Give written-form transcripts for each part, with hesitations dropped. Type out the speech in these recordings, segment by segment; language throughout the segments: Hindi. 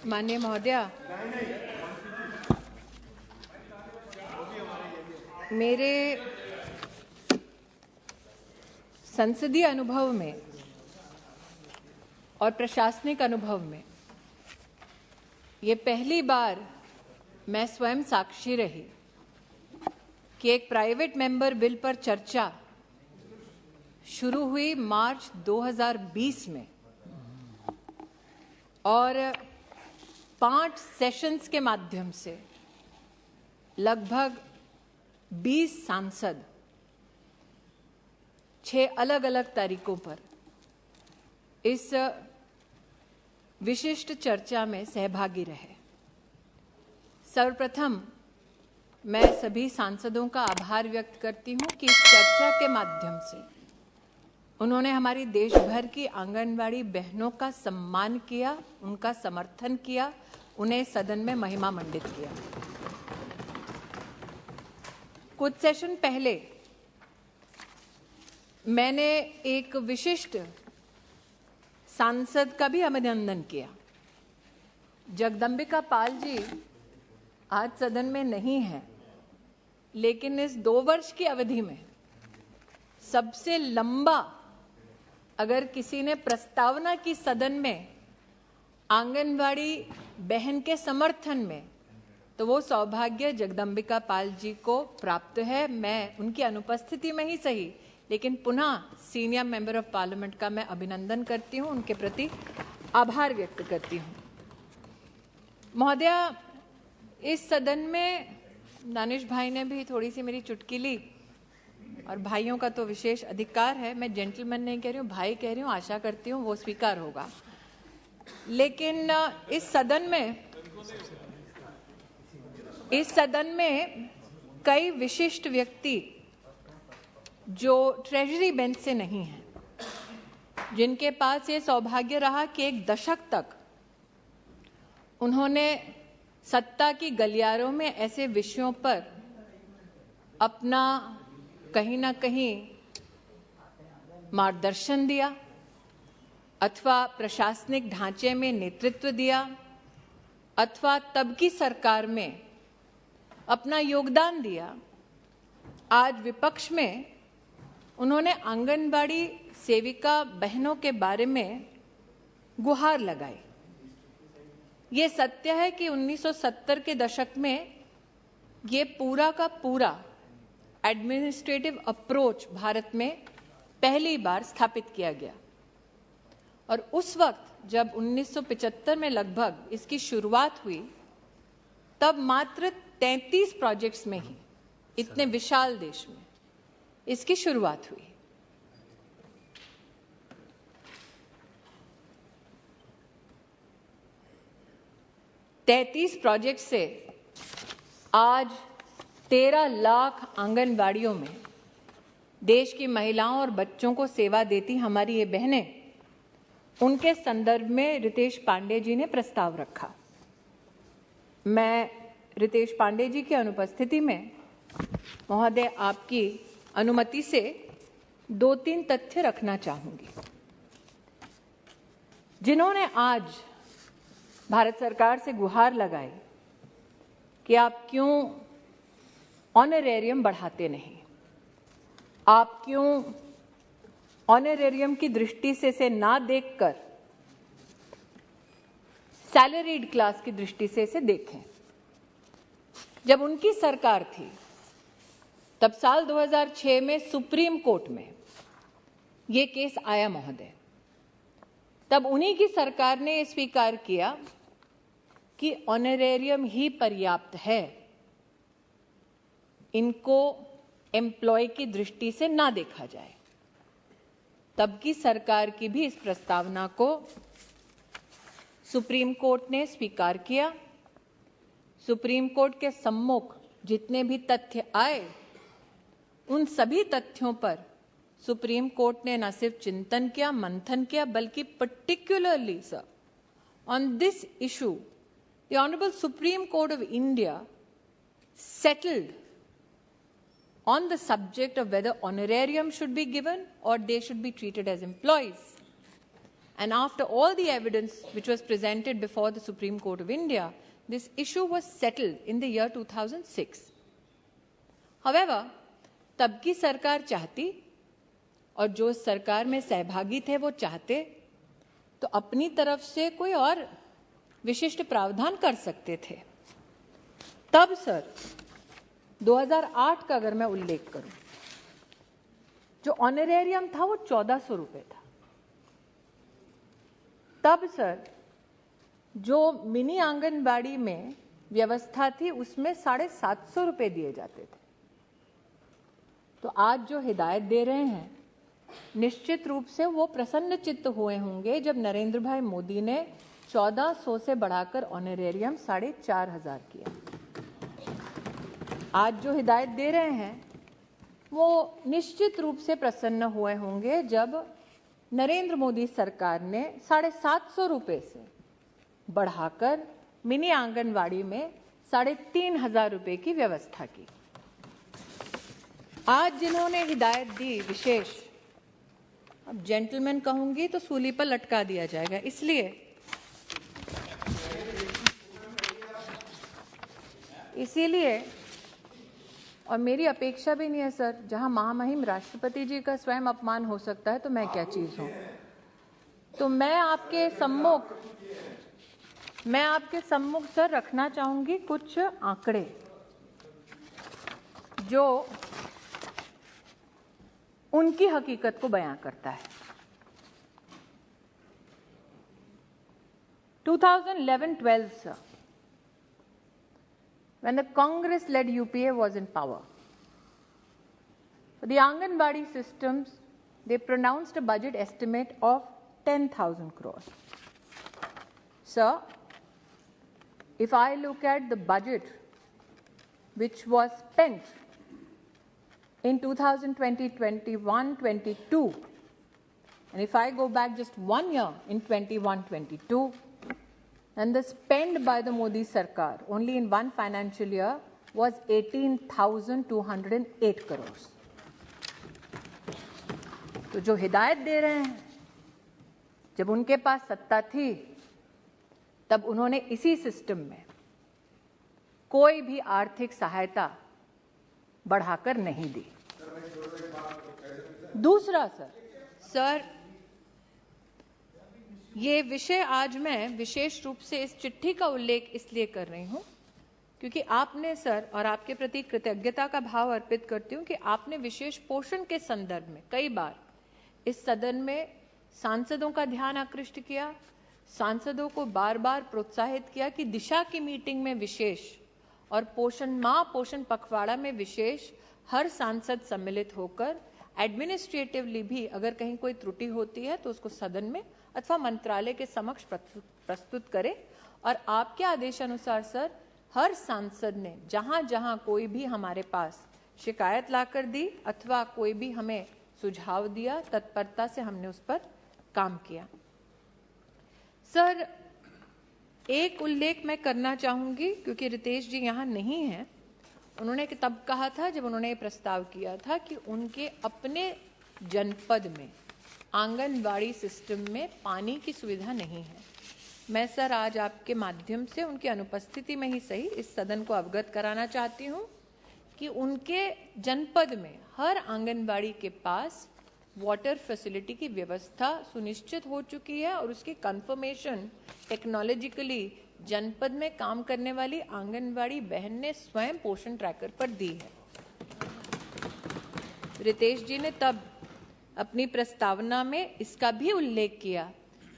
माननीय महोदया, मेरे संसदीय अनुभव में और प्रशासनिक अनुभव में ये पहली बार मैं स्वयं साक्षी रही कि एक प्राइवेट मेंबर बिल पर चर्चा शुरू हुई मार्च 2020 में और 5 सेशंस के माध्यम से लगभग 20 सांसद 6 अलग अलग तारीखों पर इस विशिष्ट चर्चा में सहभागी रहे। सर्वप्रथम मैं सभी सांसदों का आभार व्यक्त करती हूं कि इस चर्चा के माध्यम से उन्होंने हमारी देश भर की आंगनवाड़ी बहनों का सम्मान किया, उनका समर्थन किया, उन्हें सदन में महिमा मंडित किया। कुछ सेशन पहले मैंने एक विशिष्ट सांसद का भी अभिनंदन किया। जगदम्बिका पाल जी आज सदन में नहीं है, लेकिन इस 2 वर्ष की अवधि में सबसे लंबा अगर किसी ने प्रस्तावना की सदन में आंगनवाड़ी बहन के समर्थन में, तो वो सौभाग्य जगदम्बिका पाल जी को प्राप्त है। मैं उनकी अनुपस्थिति में ही सही, लेकिन पुनः सीनियर मेंबर ऑफ पार्लियामेंट का मैं अभिनंदन करती हूं, उनके प्रति आभार व्यक्त करती हूं। महोदया, इस सदन में दानिश भाई ने भी थोड़ी सी मेरी चुटकी ली और भाइयों का तो विशेष अधिकार है, मैं जेंटलमैन नहीं कह रही हूँ, भाई कह रही हूँ, आशा करती हूँ वो स्वीकार होगा। लेकिन इस सदन में कई विशिष्ट व्यक्ति जो ट्रेजरी बेंच से नहीं हैं, जिनके पास ये सौभाग्य रहा कि 1 दशक तक उन्होंने सत्ता की गलियारों में ऐसे विषयों पर अपना कहीं ना कहीं मार्गदर्शन दिया अथवा प्रशासनिक ढांचे में नेतृत्व दिया अथवा तब की सरकार में अपना योगदान दिया। आज विपक्ष में उन्होंने आंगनबाड़ी सेविका बहनों के बारे में गुहार लगाई। ये सत्य है कि 1970 के दशक में ये पूरा का पूरा एडमिनिस्ट्रेटिव अप्रोच भारत में पहली बार स्थापित किया गया और उस वक्त जब 1975 में लगभग इसकी शुरुआत हुई, तब मात्र 33 प्रोजेक्ट्स में ही इतने विशाल देश में इसकी शुरुआत हुई। तैंतीस प्रोजेक्ट से आज 13 लाख आंगनवाड़ियों में देश की महिलाओं और बच्चों को सेवा देती हमारी ये बहनें, उनके संदर्भ में रितेश पांडे जी ने प्रस्ताव रखा। मैं रितेश पांडे जी की अनुपस्थिति में महोदय आपकी अनुमति से 2-3 तथ्य रखना चाहूंगी, जिन्होंने आज भारत सरकार से गुहार लगाई कि आप क्यों ऑनरेरियम बढ़ाते नहीं, आप क्यों ऑनरेरियम की दृष्टि से इसे ना देखकर सैलरीड क्लास की दृष्टि से इसे देखें। जब उनकी सरकार थी तब साल 2006 में सुप्रीम कोर्ट में ये केस आया महोदय। तब उन्हीं की सरकार ने स्वीकार किया कि ऑनरेरियम ही पर्याप्त है, इनको एम्प्लॉय की दृष्टि से ना देखा जाए। तब की सरकार की भी इस प्रस्तावना को सुप्रीम कोर्ट ने स्वीकार किया। सुप्रीम कोर्ट के सम्मुख जितने भी तथ्य आए, उन सभी तथ्यों पर सुप्रीम कोर्ट ने न सिर्फ चिंतन किया, मंथन किया, बल्कि particularly sir on this issue the Honorable Supreme Court of India settled on the subject of whether honorarium should be given or they should be treated as employees. And after all the evidence which was presented before the Supreme Court of India, this issue was settled in the year 2006. However, तब की सरकार चाहती और जो सरकार में सहभागी थे वो चाहते तो अपनी तरफ से कोई और विशिष्ट प्रावधान कर सकते थे। तब सर 2008 का अगर मैं उल्लेख करूं, जो ऑनरेरियम था वो 1400 रुपए था। तब सर जो मिनी आंगनबाड़ी में व्यवस्था थी उसमें 750 रुपए दिए जाते थे। तो आज जो हिदायत दे रहे हैं, निश्चित रूप से वो प्रसन्न चित्त हुए होंगे जब नरेंद्र भाई मोदी ने 1400 से बढ़ाकर ऑनरेरियम 4500 किया। आज जो हिदायत दे रहे हैं वो निश्चित रूप से प्रसन्न हुए होंगे जब नरेंद्र मोदी सरकार ने 750 रुपए से बढ़ाकर मिनी आंगनवाड़ी में 3500 रुपए की व्यवस्था की। आज जिन्होंने हिदायत दी विशेष, अब जेंटलमैन कहूंगी तो सूली पर लटका दिया जाएगा, इसीलिए और मेरी अपेक्षा भी नहीं है सर, जहां महामहिम राष्ट्रपति जी का स्वयं अपमान हो सकता है तो मैं क्या चीज हूं। तो मैं आपके सम्मुख सर रखना चाहूंगी कुछ आंकड़े जो उनकी हकीकत को बयां करता है। 2011-12 sir, when the Congress-led UPA was in power, for the Anganwadi systems, they pronounced a budget estimate of 10,000 crores. Sir, if I look at the budget which was spent in 2020, 21, 22, and if I go back just 1 year in 21, 22, and the spend by the Modi Sarkar only in one financial year was 18,208 crores. तो जो हिदायत दे रहे हैं, जब उनके पास सत्ता थी तब उन्होंने इसी सिस्टम में कोई भी आर्थिक सहायता बढ़ाकर नहीं दी। दूसरा सर ये विषय आज मैं विशेष रूप से इस चिट्ठी का उल्लेख इसलिए कर रही हूं क्योंकि आपने सर, और आपके प्रति कृतज्ञता का भाव अर्पित करती हूं कि आपने विशेष पोषण के संदर्भ में कई बार इस सदन में सांसदों का ध्यान आकृष्ट किया, सांसदों को बार बार प्रोत्साहित किया कि दिशा की मीटिंग में विशेष और पोषण माह पोषण पखवाड़ा में विशेष हर सांसद सम्मिलित होकर एडमिनिस्ट्रेटिवली भी अगर कहीं कोई त्रुटि होती है तो उसको सदन में अथवा मंत्रालय के समक्ष प्रस्तुत करे। और आपके आदेशानुसार सर हर सांसद ने जहां जहां कोई भी हमारे पास शिकायत लाकर दी अथवा कोई भी हमें सुझाव दिया, तत्परता से हमने उस पर काम किया। सर एक उल्लेख मैं करना चाहूंगी क्योंकि रितेश जी यहाँ नहीं हैं। उन्होंने तब कहा था जब उन्होंने ये प्रस्ताव किया था कि उनके अपने जनपद में आंगनबाड़ी सिस्टम में पानी की सुविधा नहीं है। मैं सर आज आपके माध्यम से उनकी अनुपस्थिति में ही सही इस सदन को अवगत कराना चाहती हूँ कि उनके जनपद में हर आंगनबाड़ी के पास वाटर फैसिलिटी की व्यवस्था सुनिश्चित हो चुकी है और उसकी कंफर्मेशन टेक्नोलॉजिकली जनपद में काम करने वाली आंगनबाड़ी बहन ने स्वयं पोषण ट्रैकर पर दी है। रितेश जी ने तब अपनी प्रस्तावना में इसका भी उल्लेख किया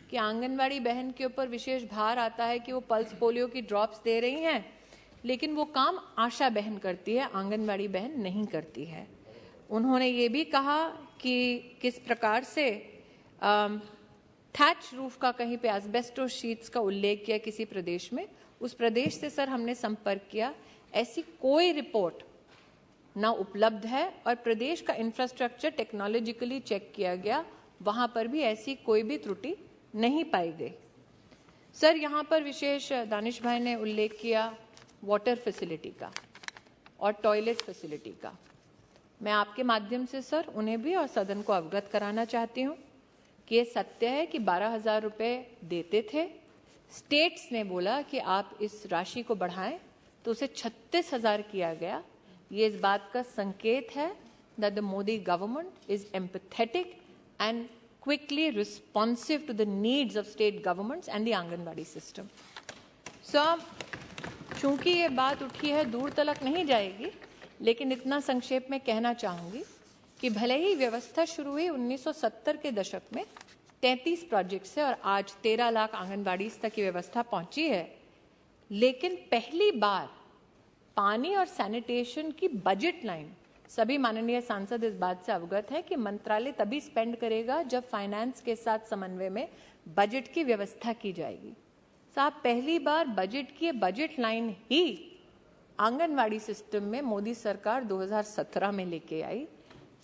कि आंगनबाड़ी बहन के ऊपर विशेष भार आता है कि वो पल्स पोलियो की ड्रॉप्स दे रही हैं, लेकिन वो काम आशा बहन करती है, आंगनबाड़ी बहन नहीं करती है। उन्होंने ये भी कहा कि किस प्रकार से थैच रूफ का कहीं पे एस्बेस्टोस शीट्स का उल्लेख किया किसी प्रदेश में, उस प्रदेश से सर हमने संपर्क किया, ऐसी कोई रिपोर्ट ना उपलब्ध है और प्रदेश का इंफ्रास्ट्रक्चर टेक्नोलॉजिकली चेक किया गया, वहां पर भी ऐसी कोई भी त्रुटि नहीं पाई गई। सर यहाँ पर विशेष दानिश भाई ने उल्लेख किया वाटर फैसिलिटी का और टॉयलेट फैसिलिटी का। मैं आपके माध्यम से सर उन्हें भी और सदन को अवगत कराना चाहती हूँ कि ये सत्य है कि 12,000 रुपये देते थे। स्टेट्स ने बोला कि आप इस राशि को बढ़ाएं, तो उसे 36,000 किया गया। ये इस बात का संकेत है that the Modi government is empathetic and quickly responsive to the needs of state governments and the anganwadi system. So, चूंकि ये बात उठी है, दूर तलक नहीं जाएगी, लेकिन इतना संक्षेप में कहना चाहूंगी कि भले ही व्यवस्था शुरू हुई 1970 के दशक में 33 प्रोजेक्ट से और आज 13 लाख आंगनबाड़ी तक की व्यवस्था पहुंची है, लेकिन पहली बार पानी और सैनिटेशन की बजट लाइन, सभी माननीय सांसद इस बात से अवगत है कि मंत्रालय तभी स्पेंड करेगा जब फाइनेंस के साथ समन्वय में बजट की व्यवस्था की जाएगी। साहब, पहली बार बजट की बजट लाइन ही आंगनवाड़ी सिस्टम में मोदी सरकार 2017 में लेके आई।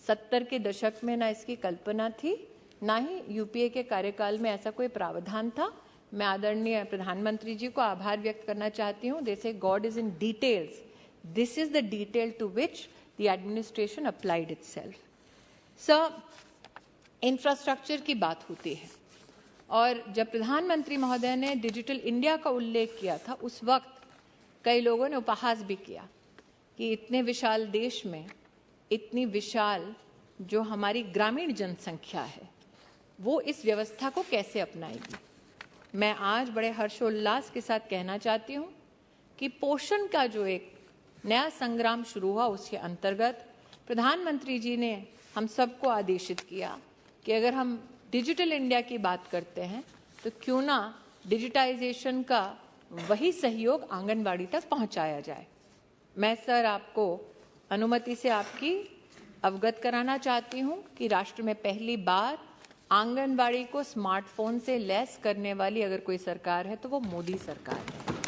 70 के दशक में ना इसकी कल्पना थी, ना ही यूपीए के कार्यकाल में ऐसा कोई प्रावधान था। मैं आदरणीय प्रधानमंत्री जी को आभार व्यक्त करना चाहती हूँ। They say God is in details, this is the detail to which the administration applied itself. Sir, infrastructure की बात होती है और जब प्रधानमंत्री महोदय ने डिजिटल इंडिया का उल्लेख किया था, उस वक्त कई लोगों ने उपहास भी किया कि इतने विशाल देश में इतनी विशाल जो हमारी ग्रामीण जनसंख्या है, वो इस व्यवस्था को कैसे अपनाएगी। मैं आज बड़े हर्षोल्लास के साथ कहना चाहती हूँ कि पोषण का जो एक नया संग्राम शुरू हुआ, उसके अंतर्गत प्रधानमंत्री जी ने हम सबको आदेशित किया कि अगर हम डिजिटल इंडिया की बात करते हैं तो क्यों ना डिजिटाइजेशन का वही सहयोग आंगनबाड़ी तक पहुंचाया जाए। मैं सर आपको अनुमति से आपकी अवगत कराना चाहती हूं कि राष्ट्र में पहली बार आंगनबाड़ी को स्मार्टफोन से लैस करने वाली अगर कोई सरकार है तो वो मोदी सरकार है।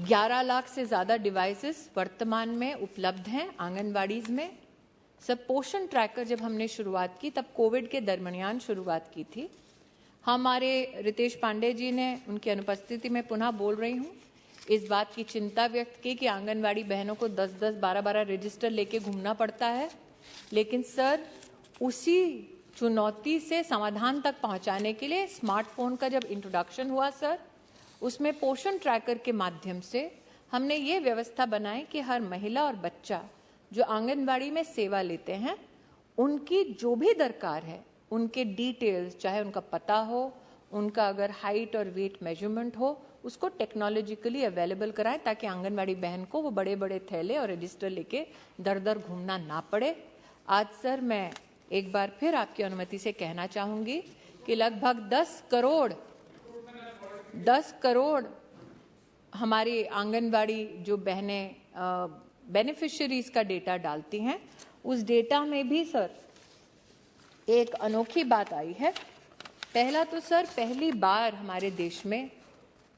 11 लाख से ज्यादा डिवाइसेस वर्तमान में उपलब्ध हैं आंगनबाड़ीज में। सब पोषण ट्रैकर जब हमने शुरुआत की तब कोविड के दरमियान शुरुआत की थी। हमारे रितेश पांडे जी ने उनकी अनुपस्थिति में पुनः बोल रही हूँ, इस बात की चिंता व्यक्त की कि आंगनबाड़ी बहनों को 10-10, 12-12 रजिस्टर लेके घूमना पड़ता है। लेकिन सर, उसी चुनौती से समाधान तक पहुंचाने के लिए स्मार्टफोन का जब इंट्रोडक्शन हुआ सर, उसमें पोषण ट्रैकर के माध्यम से हमने ये व्यवस्था बनाई कि हर महिला और बच्चा जो आंगनबाड़ी में सेवा लेते हैं, उनकी जो भी दरकार है, उनके डिटेल्स, चाहे उनका पता हो, उनका अगर हाइट और वेट मेजरमेंट हो, उसको टेक्नोलॉजिकली अवेलेबल कराएं ताकि आंगनबाड़ी बहन को वो बड़े बड़े थैले और रजिस्टर लेके दर दर घूमना ना पड़े। आज सर मैं एक बार फिर आपकी अनुमति से कहना चाहूंगी कि लगभग 10 करोड़ हमारी आंगनबाड़ी जो बहनें बेनिफिशियरीज का डेटा डालती हैं, उस डेटा में भी सर एक अनोखी बात आई है। पहला तो सर, पहली बार हमारे देश में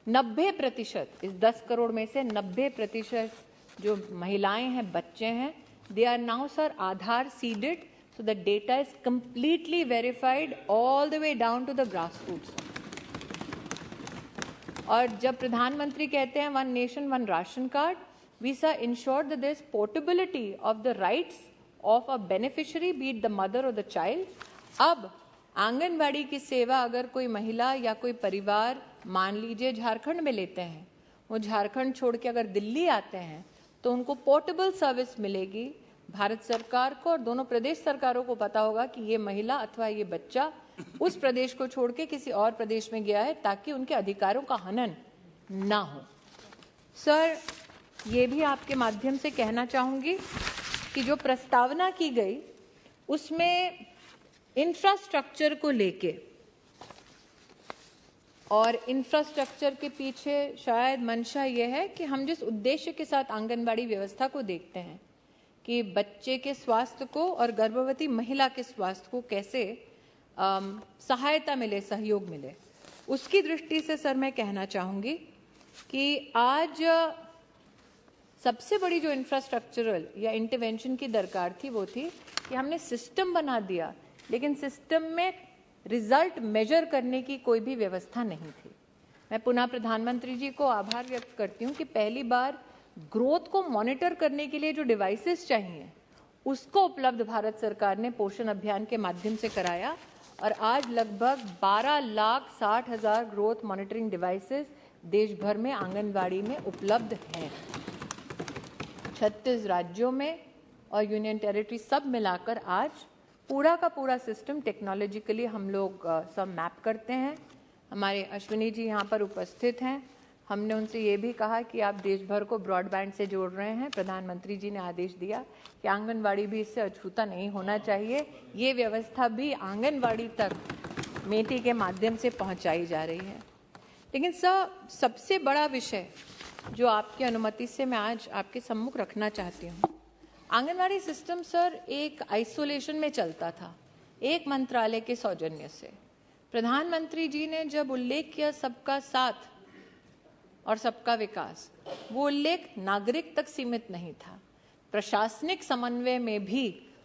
90%, इस 10 करोड़ में से 90% जो महिलाएं हैं, बच्चे हैं, they are now sir Aadhaar seeded, so the data is completely verified all the way down to the grassroots. और जब प्रधानमंत्री कहते हैं one nation one ration card, we sir ensure that there is portability of the rights of a beneficiary, be it the mother or the child. अब आंगनबाड़ी की सेवा अगर कोई महिला या कोई परिवार मान लीजिए झारखंड में लेते हैं, वो झारखंड छोड़ के अगर दिल्ली आते हैं तो उनको पोर्टेबल सर्विस मिलेगी। भारत सरकार को और दोनों प्रदेश सरकारों को पता होगा कि ये महिला अथवा ये बच्चा उस प्रदेश को छोड़ के किसी और प्रदेश में गया है, ताकि उनके अधिकारों का हनन ना हो। सर, ये भी आपके माध्यम से कहना चाहूंगी कि जो प्रस्तावना की गई उसमें इंफ्रास्ट्रक्चर को लेके, और इंफ्रास्ट्रक्चर के पीछे शायद मंशा यह है कि हम जिस उद्देश्य के साथ आंगनबाड़ी व्यवस्था को देखते हैं कि बच्चे के स्वास्थ्य को और गर्भवती महिला के स्वास्थ्य को कैसे सहायता मिले, सहयोग मिले, उसकी दृष्टि से सर मैं कहना चाहूंगी कि आज सबसे बड़ी जो इंफ्रास्ट्रक्चरल या इंटरवेंशन की दरकार थी वो थी कि हमने सिस्टम बना दिया, लेकिन सिस्टम में रिजल्ट मेजर करने की कोई भी व्यवस्था नहीं थी। मैं पुनः प्रधानमंत्री जी को आभार व्यक्त करती हूँ कि पहली बार ग्रोथ को मॉनिटर करने के लिए जो डिवाइसेस चाहिए उसको उपलब्ध भारत सरकार ने पोषण अभियान के माध्यम से कराया और आज लगभग 12,60,000 ग्रोथ मॉनिटरिंग डिवाइसेस देश भर में आंगनवाड़ी में उपलब्ध हैं। 36 राज्यों में और यूनियन टेरिटरी सब मिलाकर आज पूरा का पूरा सिस्टम टेक्नोलॉजिकली हम लोग सब मैप करते हैं। हमारे अश्विनी जी यहाँ पर उपस्थित हैं। हमने उनसे ये भी कहा कि आप देश भर को ब्रॉडबैंड से जोड़ रहे हैं। प्रधानमंत्री जी ने आदेश दिया कि आंगनवाड़ी भी इससे अछूता नहीं होना चाहिए। ये व्यवस्था भी आंगनवाड़ी तक मेटी के माध्यम से पहुंचाई जा रही है। लेकिन सबसे बड़ा विषय जो आपकी अनुमति से मैं आज आपके सम्मुख रखना चाहती हूँ, आंगनवाड़ी सिस्टम सर एक आइसोलेशन में चलता था, एक मंत्रालय के सौजन्य से। प्रधानमंत्री जी ने जब उल्लेख किया सबका साथ और सबका विकास, वो उल्लेख नागरिक तक सीमित नहीं था, प्रशासनिक समन्वय में भी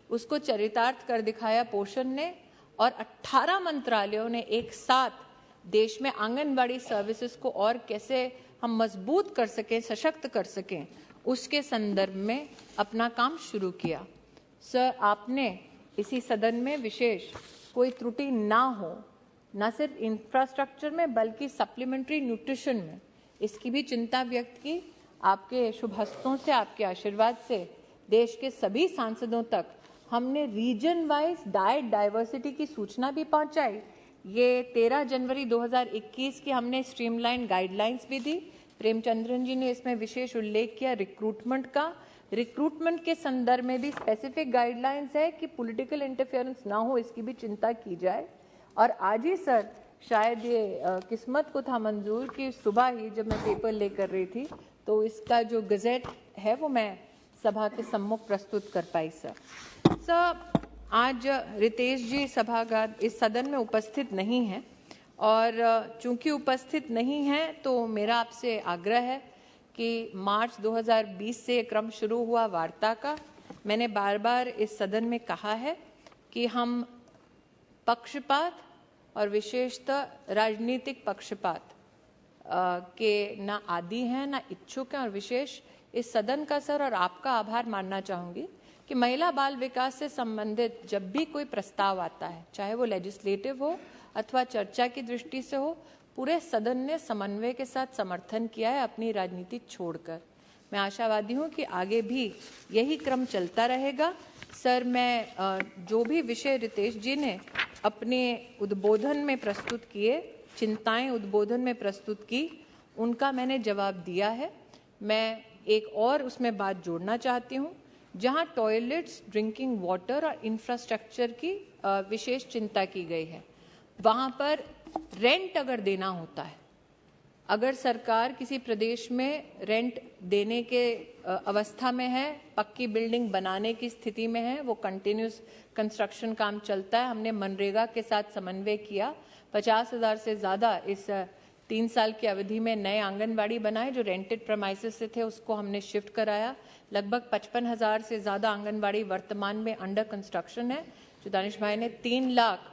उसको चरितार्थ कर दिखाया पोषण ने। और 18 मंत्रालयों ने एक साथ देश में आंगनवाड़ी सर्विसेज को और कैसे हम मजबूत कर सकें, सशक्त कर सकें, उसके संदर्भ में अपना काम शुरू किया। सर, आपने इसी सदन में विशेष कोई त्रुटि ना हो, न सिर्फ इंफ्रास्ट्रक्चर में बल्कि सप्लीमेंट्री न्यूट्रिशन में, इसकी भी चिंता व्यक्त की। आपके शुभ हस्तों से, आपके आशीर्वाद से देश के सभी सांसदों तक हमने रीजन वाइज डाइट डाइवर्सिटी की सूचना भी पहुंचाई। ये 13 जनवरी 2021 की हमने स्ट्रीमलाइन गाइडलाइंस भी दी। प्रेमचंद्रन जी ने इसमें विशेष उल्लेख किया रिक्रूटमेंट का। रिक्रूटमेंट के संदर्भ में भी स्पेसिफिक गाइडलाइंस है कि पॉलिटिकल इंटरफेरेंस ना हो, इसकी भी चिंता की जाए। और आज ही सर शायद ये किस्मत को था मंजूर कि सुबह ही जब मैं पेपर लेकर रही थी तो इसका जो गजेट है वो मैं सभा के सम्मुख प्रस्तुत कर पाई। सर, आज रितेश जी सभागार इस सदन में उपस्थित नहीं हैं और चूंकि उपस्थित नहीं हैं तो मेरा आपसे आग्रह है कि मार्च 2020 से क्रम शुरू हुआ वार्ता का। मैंने बार बार इस सदन में कहा है कि हम पक्षपात और विशेषतः राजनीतिक पक्षपात के ना आदी हैं ना इच्छुक हैं। और विशेष इस सदन का सर और आपका आभार मानना चाहूँगी कि महिला बाल विकास से संबंधित जब भी कोई प्रस्ताव आता है, चाहे वो लेजिस्लेटिव हो अथवा चर्चा की दृष्टि से हो, पूरे सदन ने समन्वय के साथ समर्थन किया है अपनी राजनीति छोड़कर। मैं आशावादी हूँ कि आगे भी यही क्रम चलता रहेगा। सर, मैं जो भी विषय रितेश जी ने अपने उद्बोधन में प्रस्तुत किए, चिंताएं उद्बोधन में प्रस्तुत की, उनका मैंने जवाब दिया है। मैं एक और उसमें बात जोड़ना चाहती हूँ, जहाँ टॉयलेट्स, ड्रिंकिंग वाटर और इंफ्रास्ट्रक्चर की विशेष चिंता की गई है। वहाँ पर रेंट अगर देना होता है, अगर सरकार किसी प्रदेश में रेंट देने के अवस्था में है, पक्की बिल्डिंग बनाने की स्थिति में है, वो कंटिन्यूस कंस्ट्रक्शन काम चलता है, हमने मनरेगा के साथ समन्वय किया। 50,000 से ज़्यादा इस 3 साल की अवधि में नए आंगनबाड़ी बनाए। जो रेंटेड प्रेमाइसेस से थे उसको हमने शिफ्ट कराया। लगभग 55,000 से ज़्यादा आंगनबाड़ी वर्तमान में अंडर कंस्ट्रक्शन है। जो दानिश भाई ने 3 लाख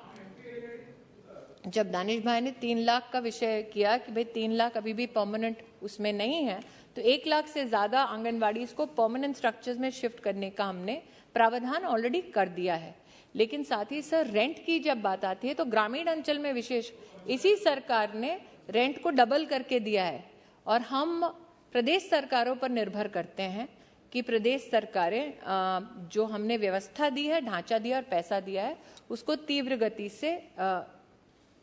जब दानिश भाई ने 3 लाख का विषय किया कि भाई 3 लाख अभी भी परमानेंट उसमें नहीं है, तो 1 लाख से ज़्यादा आंगनबाड़ी को परमानेंट स्ट्रक्चर्स में शिफ्ट करने का हमने प्रावधान ऑलरेडी कर दिया है। लेकिन साथ ही सर, रेंट की जब बात आती है तो ग्रामीण अंचल में विशेष इसी सरकार ने रेंट को डबल करके दिया है। और हम प्रदेश सरकारों पर निर्भर करते हैं कि प्रदेश सरकारें जो हमने व्यवस्था दी है, ढांचा दिया और पैसा दिया है, उसको तीव्र गति से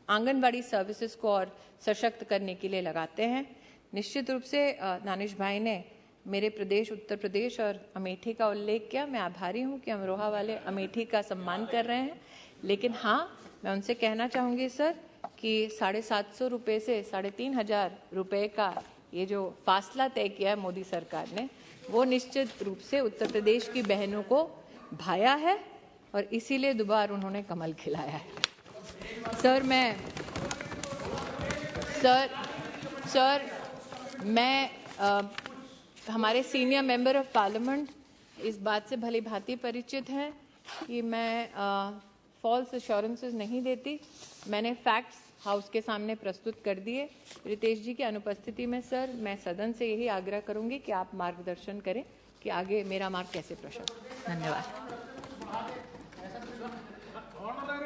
आंगनबाड़ी सर्विसेज को और सशक्त करने के लिए लगाते हैं। निश्चित रूप से दानिश भाई ने मेरे प्रदेश उत्तर प्रदेश और अमेठी का उल्लेख किया। मैं आभारी हूं कि अमरोहा वाले अमेठी का सम्मान कर रहे हैं। लेकिन हाँ, मैं उनसे कहना चाहूँगी सर कि 750 रुपये से 3,500 रुपये का ये जो फासला तय किया है मोदी सरकार ने, वो निश्चित रूप से उत्तर प्रदेश की बहनों को भाया है और इसीलिए दोबारा उन्होंने कमल खिलाया है। सर, मैं हमारे सीनियर मेंबर ऑफ पार्लियामेंट इस बात से भली भांति परिचित हैं कि मैं फॉल्स एश्योरेंसेस नहीं देती। मैंने फैक्ट्स हाउस के सामने प्रस्तुत कर दिए। रितेश जी की अनुपस्थिति में सर, मैं सदन से यही आग्रह करूंगी कि आप मार्गदर्शन करें कि आगे मेरा मार्ग कैसे प्रशस्त। धन्यवाद। ऑनर